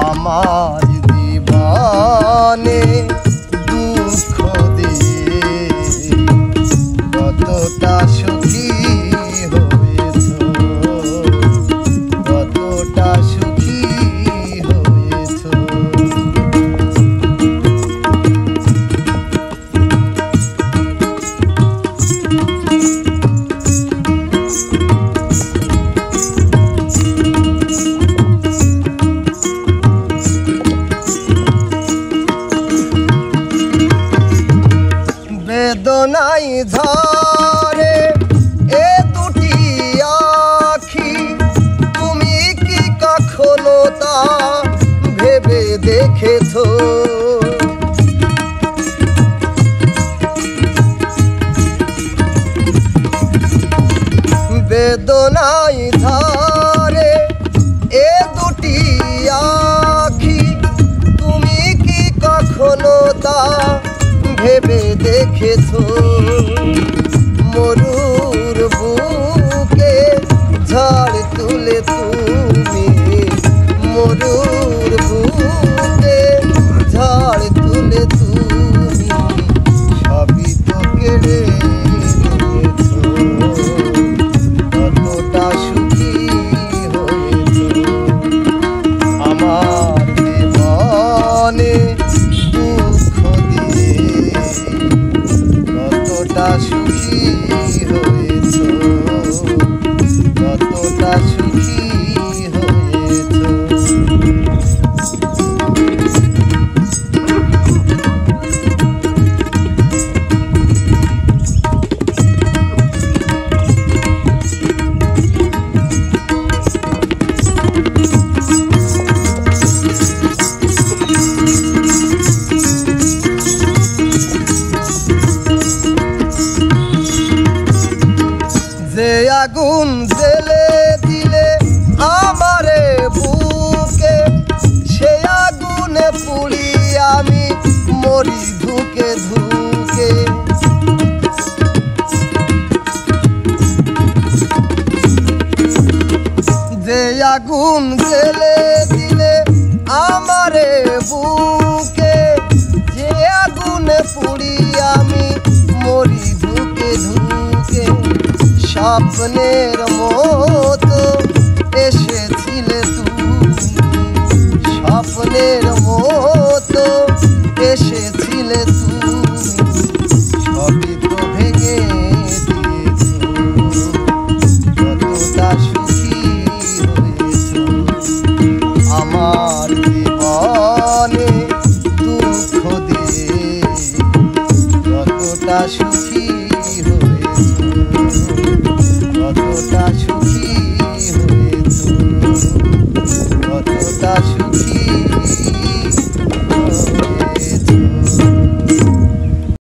আমার জীবনে দুঃখ দিয়ে কতটা সুখী হয়েছ, কতটা সুখী হয়েছ। বেদনাই ঝরে এ দুটি আখি, তুমি কি কখনো তা ভেবে দেখেছো? বেদনাই ঝরে এ দুটি আখি, তুমি কি কখনো তা ভেবে দেখেছো? মরুর বুকে ঝড় তুলে তুমি, মরুর বুকে ঝড় তুলে তুমি সবই তো কেড়ে নিয়েছো। কতটা সুখী হয়েছো আমার জীবনে দুঃখ দিয়ে, কতটা সুখী হয়েছ, কতটা সুখী হয়েছ। যে আগুন জ্বেলে দিলে আমারে বুকে, সে আগুনে পুড়ি আমি মরি ধুকে ধুকে। যে আগুন জ্বেলে দিলে আমারে বুকে, যে আগুনে পুড়ি আমি মরি ধুকে ধুকে। স্বপ্নের মতো এসেছিলে তুমি, স্বপ্নের মতো এসেছিলে তুমি সবই তো ভেঙে দিয়েছো। কতটা সুখী হয়েছ আমার জীবনে দুঃখ দিয়ে, কতটা সুখী